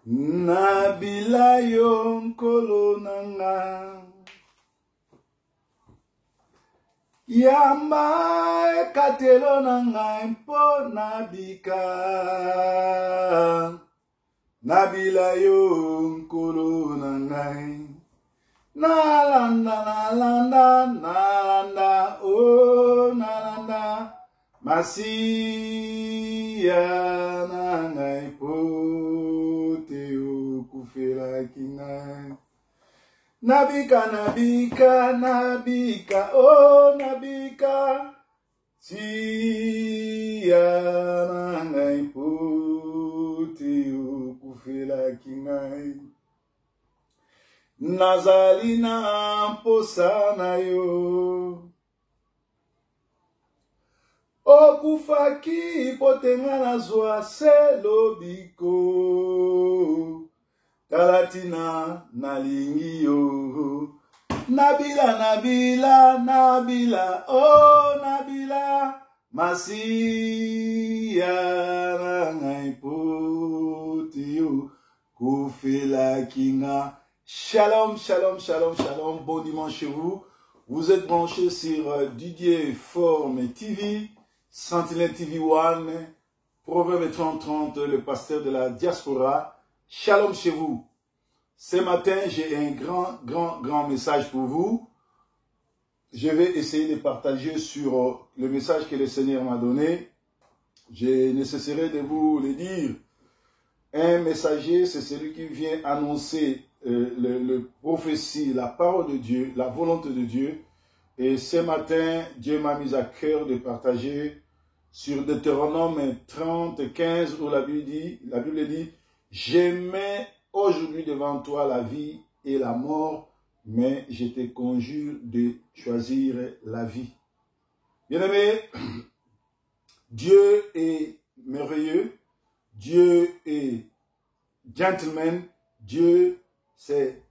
Nabila yo nkolo nanga Yamba ekatelo nanga mpo nabika Nabila yo nkolo nanga Nalanda, oh nalanda Masiya nanga ipote ukufela kinga Nabika, oh nabika Siya nanga ipote ukufela kinga Nazalina posana yo Okufaki potenga nazwa selobiko Kalatina nalingi yo Nabila, oh Nabila Masiya nanga ipoti yo Kufela kinga. Shalom, bon dimanche chez vous. Vous êtes branchés sur Didier Forme TV, Sentinelle TV One, Proverbe 30, le pasteur de la diaspora. Shalom chez vous. Ce matin, j'ai un grand message pour vous. Je vais essayer de partager sur le message que le Seigneur m'a donné. Je nécessiterai de vous le dire. Un messager, c'est celui qui vient annoncer le prophétie, la parole de Dieu, la volonté de Dieu. Et ce matin, Dieu m'a mis à cœur de partager sur Deutéronome 30, 15, où la Bible dit, je mets aujourd'hui devant toi la vie et la mort, mais je te conjure de choisir la vie. Bien-aimé, Dieu est merveilleux, Dieu est gentleman, Dieu c'est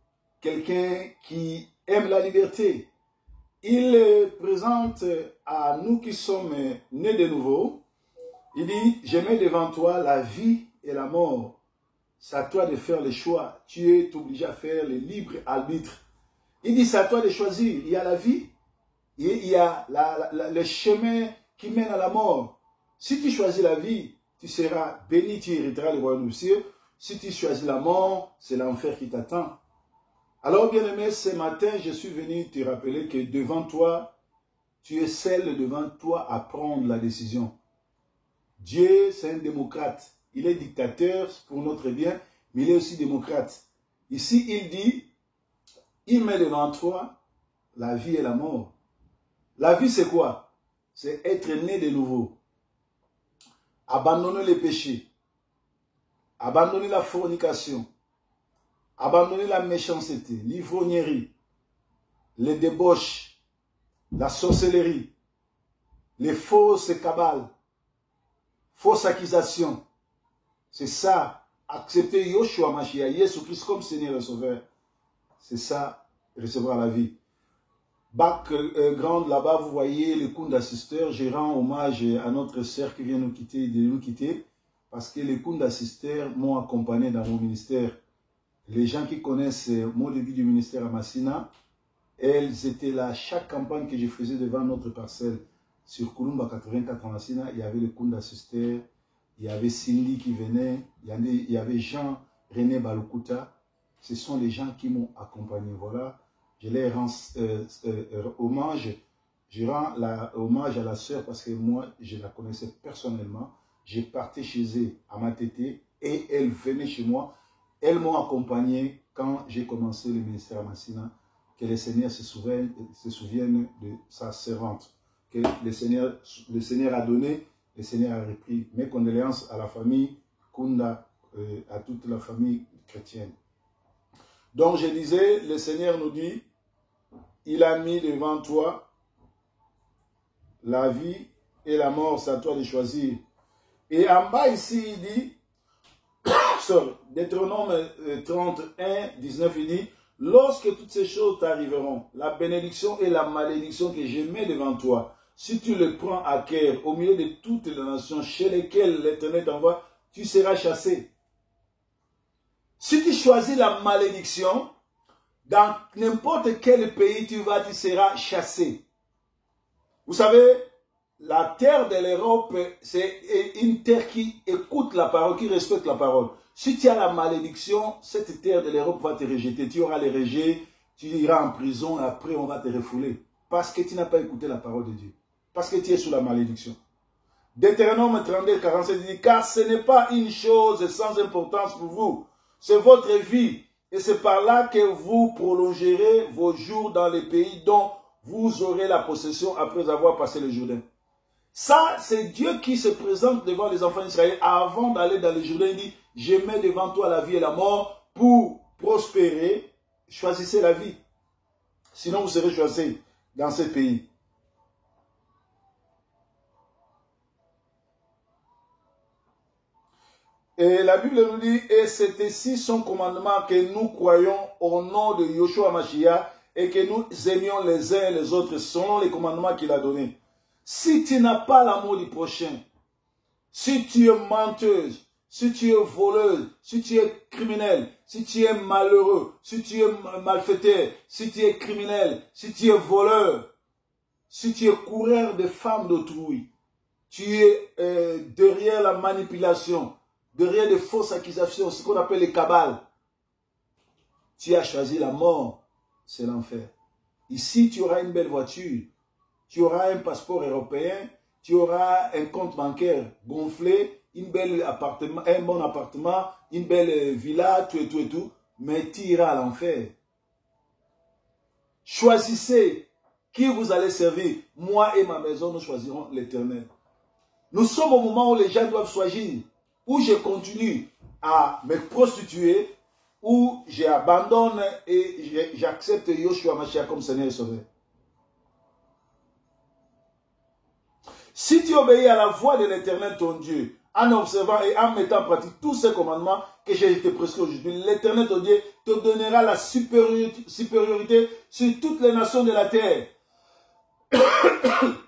quelqu'un qui aime la liberté. Il présente à nous qui sommes nés de nouveau, il dit, je mets devant toi la vie et la mort. C'est à toi de faire le choix. Tu es obligé à faire le libre arbitre. Il dit, c'est à toi de choisir. Il y a la vie et il y a le chemin qui mène à la mort. Si tu choisis la vie, tu seras béni, tu hériteras le royaume des cieux. Si tu choisis la mort, c'est l'enfer qui t'attend. Alors, bien-aimé, ce matin, je suis venu te rappeler que devant toi, tu es seul devant toi à prendre la décision. Dieu, c'est un démocrate. Il est dictateur pour notre bien, mais il est aussi démocrate. Ici, il dit, il met devant toi la vie et la mort. La vie, c'est quoi? C'est être né de nouveau. Abandonner les péchés. Abandonner la fornication, abandonner la méchanceté, l'ivrognerie, les débauches, la sorcellerie, les fausses cabales, fausses accusations. C'est ça, accepter Yoshua Mashiach, Jésus-Christ comme Seigneur et Sauveur. C'est ça, recevoir la vie. Grande là-bas, vous voyez le Kunda Sister. Je rends hommage à notre sœur qui vient de nous quitter. Parce que les Kunda Sisters m'ont accompagné dans mon ministère. Les gens qui connaissent mon début du ministère à Massina, elles étaient là. Chaque campagne que je faisais devant notre parcelle, sur Kulumba 84 à Massina, il y avait les Kunda Sisters, il y avait Cindy qui venait, il y avait Jean-René Balukuta. Ce sont les gens qui m'ont accompagné. Voilà, je les rends hommage. Je rends hommage à la sœur parce que moi, je la connaissais personnellement. J'ai parti chez eux à Matete et elle venait chez moi. Elles m'ont accompagné quand j'ai commencé le ministère à Massina. Que le Seigneur se souvienne de sa servante. Que le Seigneur a donné, le Seigneur a repris. Mes condoléances à la famille Kunda, à toute la famille chrétienne. Donc je disais, le Seigneur nous dit, il a mis devant toi la vie et la mort, c'est à toi de choisir. Et en bas ici, il dit, Deutéronome 31, 19, il dit, lorsque toutes ces choses t'arriveront, la bénédiction et la malédiction que je mets devant toi, si tu le prends à cœur au milieu de toutes les nations chez lesquelles l'Éternel t'envoie, tu seras chassé. Si tu choisis la malédiction, dans n'importe quel pays tu vas, tu seras chassé. Vous savez, la terre de l'Europe, c'est une terre qui écoute la parole, qui respecte la parole. Si tu as la malédiction, cette terre de l'Europe va te rejeter. Tu auras les rejets, tu iras en prison et après on va te refouler. Parce que tu n'as pas écouté la parole de Dieu. Parce que tu es sous la malédiction. Deutéronome 32, 47 dit, car ce n'est pas une chose sans importance pour vous. C'est votre vie. Et c'est par là que vous prolongerez vos jours dans les pays dont vous aurez la possession après avoir passé le Jourdain. Ça, c'est Dieu qui se présente devant les enfants d'Israël avant d'aller dans le Jourdain. Il dit, je mets devant toi la vie et la mort pour prospérer. Choisissez la vie. Sinon, vous serez choisis dans ce pays. Et la Bible nous dit, et c'est ici son commandement que nous croyons au nom de Yoshua Mashiach et que nous aimions les uns et les autres selon les commandements qu'il a donnés. Si tu n'as pas l'amour du prochain, si tu es menteuse, si tu es voleuse, si tu es criminel, si tu es malheureux, si tu es malfaiteur, si tu es criminel, si tu es voleur, si tu es coureur de femmes d'autrui, tu es derrière la manipulation, derrière des fausses accusations, ce qu'on appelle les cabales. Tu as choisi la mort, c'est l'enfer. Ici, tu auras une belle voiture, tu auras un passeport européen, tu auras un compte bancaire gonflé, une belle appartement, un bon appartement, une belle villa, tout et tout et tout, mais tu iras à l'enfer. Choisissez qui vous allez servir. Moi et ma maison, nous choisirons l'Éternel. Nous sommes au moment où les gens doivent choisir. Où je continue à me prostituer, où j'abandonne et j'accepte Yoshua Mashiach comme Seigneur et Sauveur. Si tu obéis à la voix de l'Éternel ton Dieu, en observant et en mettant en pratique tous ces commandements que j'ai été prescrits aujourd'hui, l'Éternel ton Dieu te donnera la supériorité sur toutes les nations de la terre.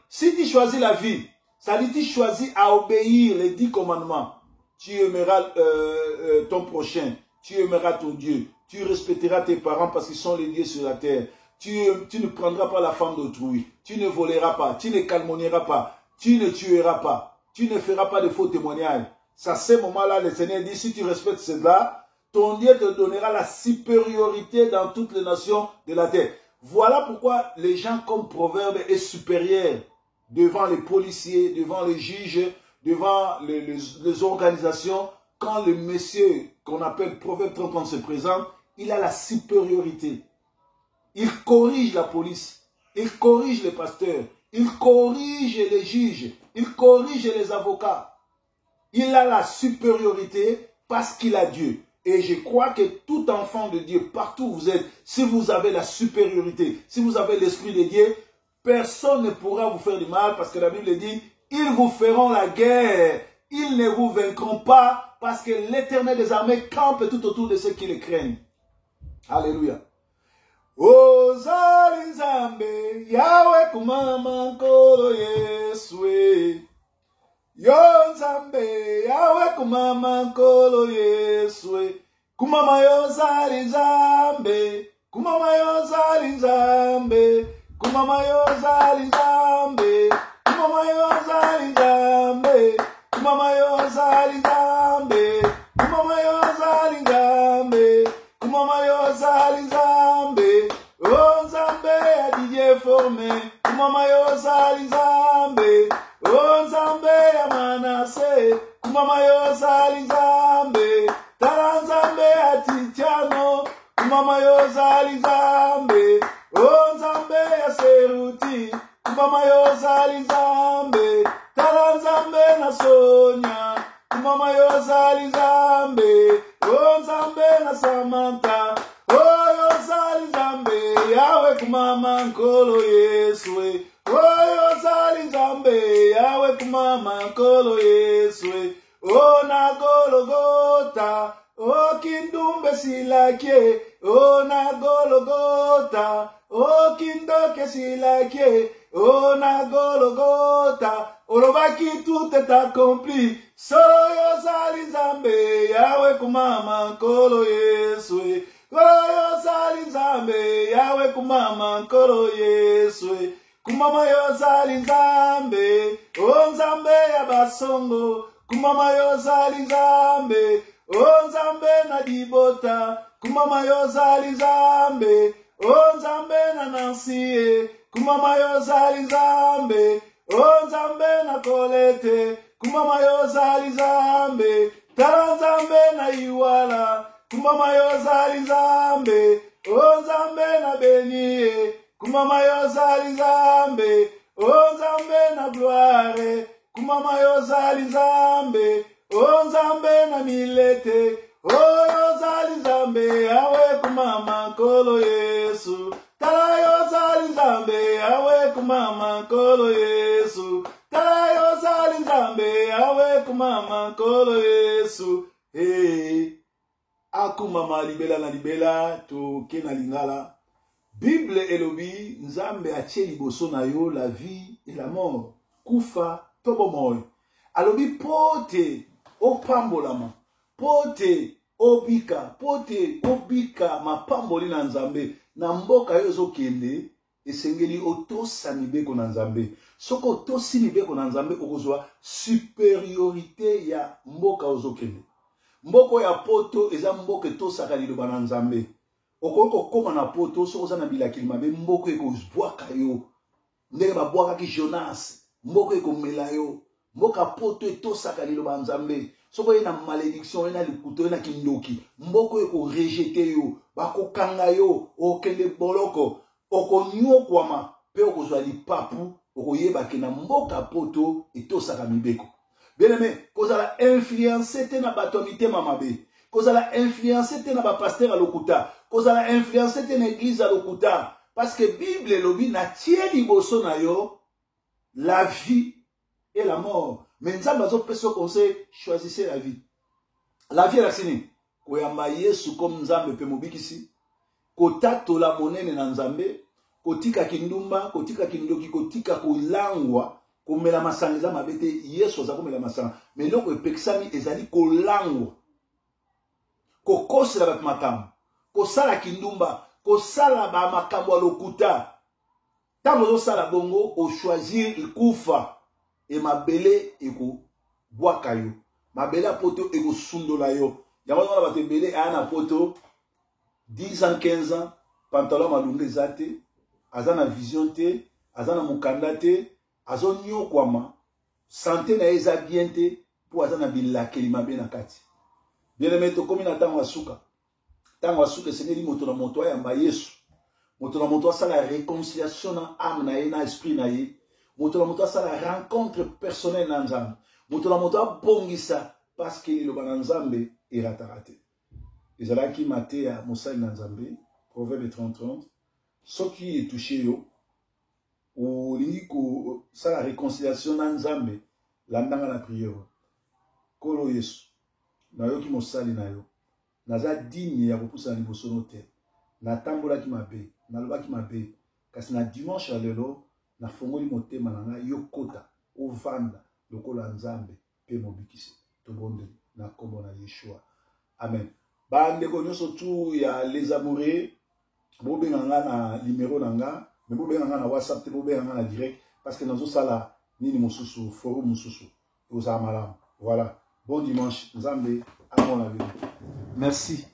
Si tu choisis la vie, ça dit tu choisis à obéir les 10 commandements. Tu aimeras ton prochain, tu aimeras ton Dieu, tu respecteras tes parents parce qu'ils sont les dieux sur la terre. Tu ne prendras pas la femme d'autrui, tu ne voleras pas, tu ne calomnieras pas, tu ne tueras pas, tu ne feras pas de faux témoignages. C'est à ce moment-là, le Seigneur dit, si tu respectes cela, ton Dieu te donnera la supériorité dans toutes les nations de la terre. Voilà pourquoi les gens comme Proverbe est supérieur devant les policiers, devant les juges, devant les organisations. Quand le monsieur qu'on appelle Proverbe 30 se présente, il a la supériorité. Il corrige la police, il corrige les pasteurs, il corrige les juges, il corrige les avocats. Il a la supériorité parce qu'il a Dieu. Et je crois que tout enfant de Dieu, partout où vous êtes, si vous avez la supériorité, si vous avez l'esprit de Dieu, personne ne pourra vous faire du mal parce que la Bible dit, ils vous feront la guerre, ils ne vous vaincront pas parce que l'Éternel des armées campe tout autour de ceux qui le craignent. Alléluia. Ozali Nzambe, Yahweh kumama nkolo Yeswe. Yo Nzambe, Yahweh kumama nkolo Yeswe. Kumama yozali Nzambe, kumama yozali Nzambe, kumama yozali Nzambe, kumama yozali Nzambe, kumama yozali Nzambe, kumama yozali Nzambe, kumama yozali Nzambe. Oh Nzambe ya Didier formé, kumama yozali Nzambe. Oh Nzambe ya Manase, kumama yozali Nzambe. Tala Nzambe ya Titiano, kumama yozali Nzambe. Oh Nzambe ya Seruti, kumama yozali Nzambe. Tala Nzambe na Sonia, kumama yozali Nzambe. Oh Nzambe na Samantha, oh yozali Nzambe. Yahweh kumama nkolo Yeswe. Oh yozali Nzambe. Yahweh kumama nkolo Yeswe. Oh na Golgotha, oh kindumbe silake. Oh na Golgotha, oh kindoke silake. Oh na Golgotha, olobaki tout est accompli. solo yozali nzambe yawe kumama nkolo Yesu solo yozali nzambe yawe kumama nkolo Yesu kumama yozali nzambe o nzambe ya basongo kumama yozali nzambe o nzambe na dibota kumama yozali nzambe o nzambe na nansie kumama yozali nzambe o nzambe na kolete kumama yozali nzambe tala nzambe na iwala kumama yozali nzambe o nzambe na benie kumama yozali nzambe o nzambe na gloire kumama yozali nzambe o nzambe na milete o yozali nzambe yawe kumama nkolo Yesu tala yozali nzambe yawe kumama nkolo Yesu tala yozali nzambe yawe kumama nkolo Yesu akumama libela na libela to kena lingala Bible elobi nzambe atie liboso na yo la vie et la mort kufa to bomoi alobi pote opambolama pote obika mapamboli na nzambe na mboka yo ezokende esengeli otosa mibeko na nzambe soko otosi mibeko na nzambe okozwa supériorité ya mboka ozokende mboko ya poto eza mboka etosaka liloba na nzambe okoki kokoma na poto soko oza na bilakili mabe mboko ekozbwaka yo ndenge babwakaki Jonas mboko ekomela yo mboka poto etosaka liloba nzambe soko ye na malédiction ye na likuto ye na kindoki mboko ekorejete yo bakokanga yo okende boloko okonyokwama mpe okozwa lipapu okoyebake na mboka poto etosaka mibeko bien-aimé kozala influencé te na bato ya mitema mabe kozala influencé te na bapaster alokuta kozala influencé te na église alokuta parce que Bible elobi natie liboso na yo la vie et la mort. Mais nzambe azopesa conseil, choisissez la vie. La vie la sini. Koyamba Yesu comme nzambe pe mobikisi. Kotatola monene na nzambe, kotika kindumba, kotika kindoki, kotika kolangwa, komela masanga za mabete Yesu za komela masanga. Mais loko epekisami ezali kolangwa. Kokosela bat makambo. Kosala kindumba, kosala ba makambo lokuta. Tango zo sala bongo o choisir kufa. Et mabele eko bwaka yo mabele apoto eko sundola yo yango na bato ebele aya na poto 10 ans 15 ans pantalon malunga eza te aza na vision te aza na mokanda te azonyokwama santé na ye eza bien te mpo aza na bilakeli mabe na kati bien-aimé tokomi na ntango ya suka esengeli moto na moto ayamba Yesu moto na moto asala réconciliation na âme na ye na esprit na ye moto na moto asala rencontre personnelle na nzambe moto na moto abongisa parce que liloba na nzambe erataka te ezalaki mateya mosali na nzambe proverbe 30 soki etouche yo olingi kosala réconciliation na nzambe landanga na priere kolo Yesu nayoki mosali na yo naza digne ya kopusana liboso no te natambolaki mabe nalobaki mabe kasi na dimanche ya lelo na fongoli motema na nga yokota ovanda lokola nzambe pe mobikisi tobonde na kombo na Yeshua amen bandeko nyonso tu ya les amoureux bobenga nga na numéro na nga mais bobenga nga na WhatsApp te bobenga nga na direct parce que nazo sala nini mosusu forum mosusu ozala malamu voilà bon dimanche nzambe amona bino merci.